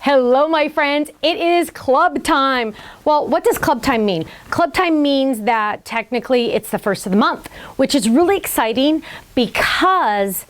Hello, my friends. It is club time. Well, what does club time mean? Club time means that technically it's the first of the month, which is really exciting because,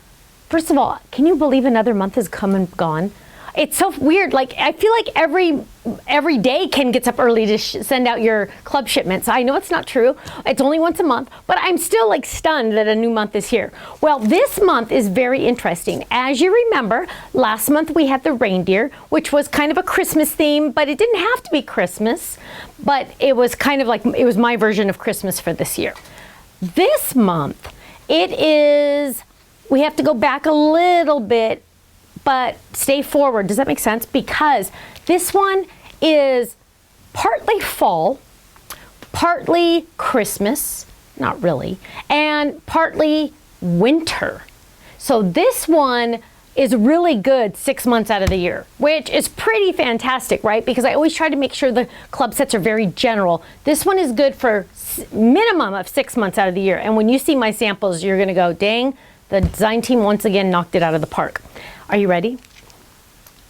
first of all, can you believe another month has come and gone? It's so weird. Like, I feel like every day Ken gets up early to send out your club shipments. I know it's not true. It's only once a month, but I'm still like stunned that a new month is here. Well, this month is very interesting. As you remember, last month we had the reindeer, which was kind of a Christmas theme, but it didn't have to be Christmas, but it was kind of like, it was my version of Christmas for this year. This month, we have to go back a little bit, but stay forward. Does that make sense? Because this one is partly fall, partly Christmas, not really, and partly winter. So this one is really good 6 months out of the year, which is pretty fantastic, right? Because I always try to make sure the club sets are very general. This one is good for minimum of 6 months out of the year. And when you see my samples, you're gonna go, dang, the design team once again knocked it out of the park. Are you ready?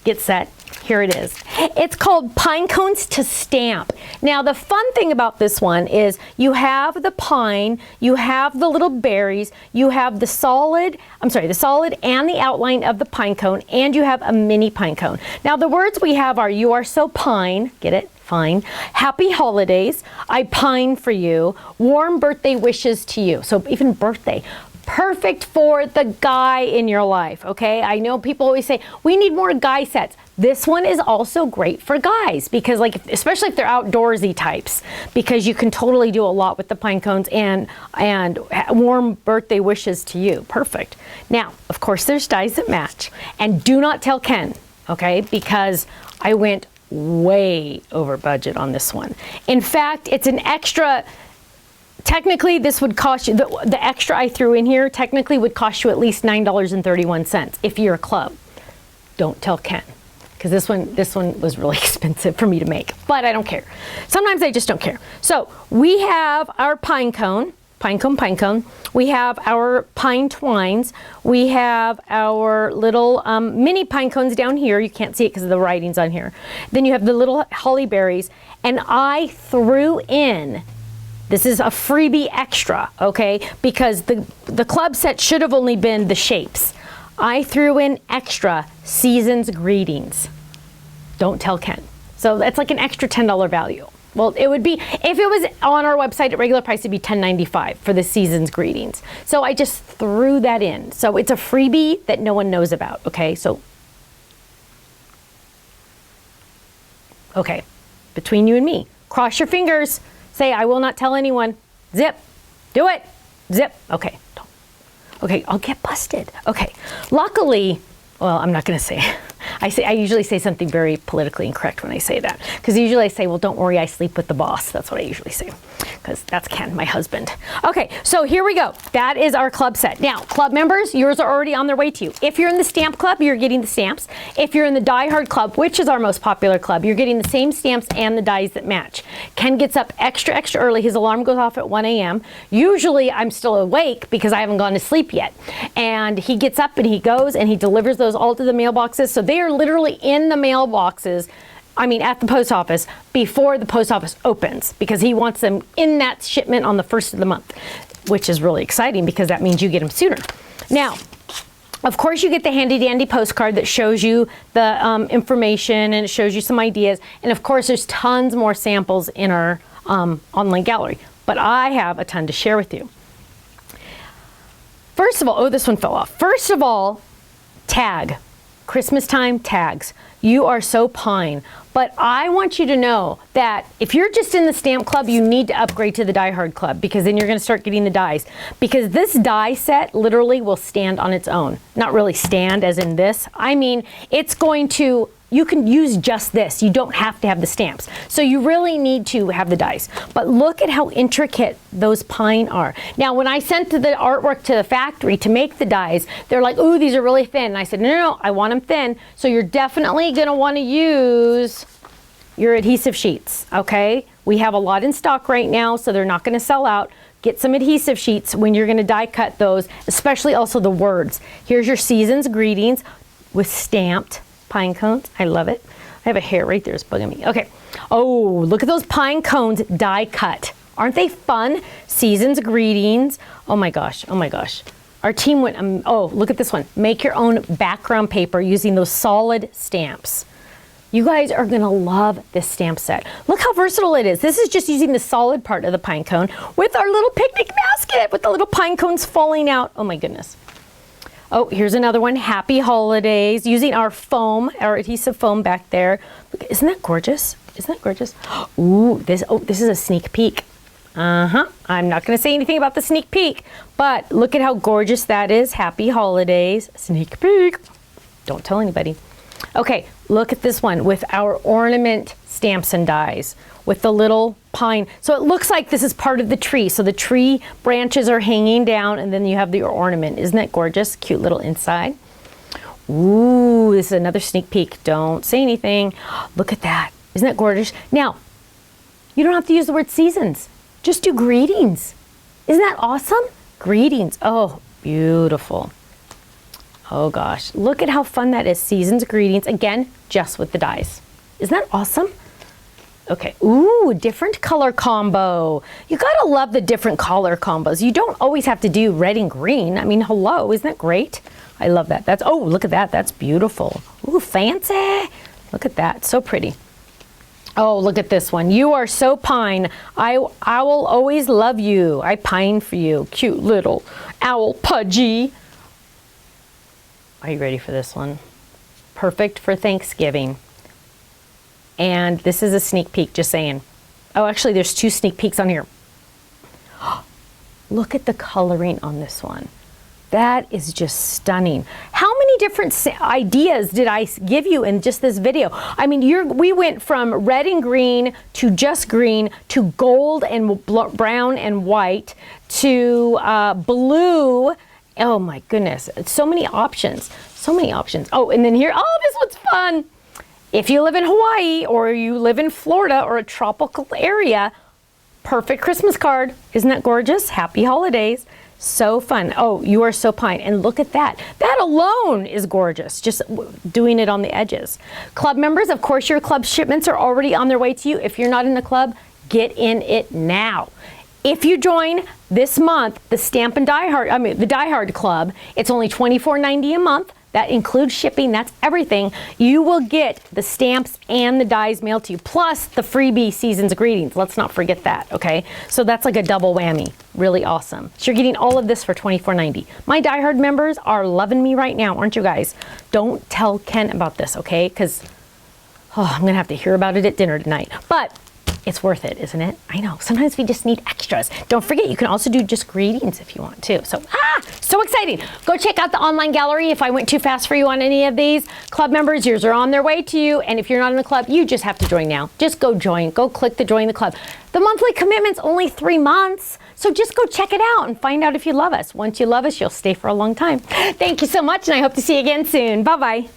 Get set. Here it is. It's called Pine Cones to Stamp. Now, the fun thing about this one is you have the pine, you have the little berries, you have the solid and the outline of the pine cone, and you have a mini pine cone. Now, the words we have are, you are so pine, get it? Fine. Happy holidays, I pine for you, warm birthday wishes to you. So even birthday. Perfect for the guy in your life, okay? I know people always say, we need more guy sets. This one is also great for guys because, like, especially if they're outdoorsy types, because you can totally do a lot with the pine cones and warm birthday wishes to you. Perfect. Now, of course, there's dies that match. And do not tell Ken, okay? Because I went way over budget on this one. In fact, it's an extra. Technically, this would cost you, the extra I threw in here technically would cost you at least $9.31 if you're a club. Don't tell Ken, because this one was really expensive for me to make, but I don't care. Sometimes I just don't care. So we have our pine cone. We have our pine twines. We have our little mini pine cones down here. You can't see it because of the writings on here. Then you have the little holly berries, and I threw in, this is a freebie extra, okay? Because the club set should have only been the shapes. I threw in extra season's greetings. Don't tell Ken. So that's like an extra $10 value. Well, it would be, if it was on our website at regular price, it'd be $10.95 for the season's greetings. So I just threw that in. So it's a freebie that no one knows about, okay? So, okay, between you and me, cross your fingers. Say, I will not tell anyone. Zip. Do it. Zip. Okay. Okay, I'll get busted. Okay. Luckily, well, I'm not going to say. I usually say something very politically incorrect when I say that. Because usually I say, well, don't worry, I sleep with the boss. That's what I usually say. Because that's Ken, my husband. Okay, so here we go. That is our club set. Now, club members, yours are already on their way to you. If you're in the stamp club, you're getting the stamps. If you're in the Die Hard club, which is our most popular club, you're getting the same stamps and the dies that match. Ken gets up extra early. His alarm goes off at 1 a.m. Usually I'm still awake because I haven't gone to sleep yet. And he gets up and he goes and he delivers those all to the mailboxes. So they are literally in the mailboxes, at the post office before the post office opens, because he wants them in that shipment on the first of the month, which is really exciting because that means you get them sooner. Now, of course, you get the handy dandy postcard that shows you the information and it shows you some ideas. And of course, there's tons more samples in our online gallery, but I have a ton to share with you. First of all, oh, this one fell off. First of all, tag. Christmas time tags. You are so pine. But I want you to know that if you're just in the stamp club, you need to upgrade to the Die Hard club, because then you're going to start getting the dies. Because this die set literally will stand on its own. Not really stand as in this. It's going to, you can use just this. You don't have to have the stamps. So you really need to have the dies. But look at how intricate those pine are. Now, when I sent the artwork to the factory to make the dies, they're like, ooh, these are really thin. And I said, no, I want them thin. So you're definitely going to want to use your adhesive sheets, okay? We have a lot in stock right now, so they're not going to sell out. Get some adhesive sheets when you're going to die cut those, especially also the words. Here's your season's greetings with stamped pine cones. I love it. I have a hair right there, it's bugging me. Okay. Oh, look at those pine cones die cut. Aren't they fun? Season's greetings. Oh my gosh, oh my gosh. Our team went, oh, look at this one. Make your own background paper using those solid stamps. You guys are gonna love this stamp set. Look how versatile it is. This is just using the solid part of the pine cone with our little picnic basket with the little pine cones falling out. Oh my goodness. Oh, here's another one. Happy holidays. Using our foam, our adhesive foam back there. Look, isn't that gorgeous? Isn't that gorgeous? Ooh, this is a sneak peek. I'm not gonna say anything about the sneak peek, but look at how gorgeous that is. Happy holidays. Sneak peek. Don't tell anybody. Okay, look at this one with our ornament stamps and dies with the little pine. So it looks like this is part of the tree. So the tree branches are hanging down and then you have the ornament. Isn't that gorgeous? Cute little inside. Ooh, this is another sneak peek. Don't say anything. Look at that. Isn't that gorgeous? Now, you don't have to use the word seasons. Just do greetings. Isn't that awesome? Greetings. Oh, beautiful. Oh gosh, look at how fun that is. Season's greetings, again, just with the dies. Isn't that awesome? Okay, ooh, different color combo. You gotta love the different color combos. You don't always have to do red and green. I mean, hello, isn't that great? I love that. That's, oh, look at that, that's beautiful. Ooh, fancy. Look at that, so pretty. Oh, look at this one. You are so pine. I will always love you. I pine for you. Cute little owl Pudgy. Are you ready for this one? Perfect for Thanksgiving. And this is a sneak peek, just saying. Oh, actually, there's 2 sneak peeks on here. Look at the coloring on this one. That is just stunning. How many different ideas did I give you in just this video? I mean, we went from red and green to just green to gold and brown and white to blue. Oh my goodness, so many options, so many options. Oh, and then here, oh, this one's fun. If you live in Hawaii or you live in Florida or a tropical area, perfect Christmas card. Isn't that gorgeous? Happy holidays. So fun. Oh, you are so pine. And look at that. That alone is gorgeous, just doing it on the edges. Club members, of course, your club shipments are already on their way to you. If you're not in the club, get in it now. If you join this month, the Stamp and Die Hard, the Die Hard Club, it's only $24.90 a month. That includes shipping, that's everything. You will get the stamps and the dies mailed to you, plus the freebie Season's Greetings. Let's not forget that, okay? So that's like a double whammy, really awesome. So you're getting all of this for $24.90. My Die Hard members are loving me right now, aren't you guys? Don't tell Ken about this, okay? Because I'm gonna have to hear about it at dinner tonight. But it's worth it, isn't it? I know, sometimes we just need extras. Don't forget, you can also do just greetings if you want to. So, so exciting. Go check out the online gallery if I went too fast for you on any of these. Club members, yours are on their way to you. And if you're not in the club, you just have to join now. Just go join, go click the join the club. The monthly commitment's only 3 months. So just go check it out and find out if you love us. Once you love us, you'll stay for a long time. Thank you so much, and I hope to see you again soon. Bye-bye.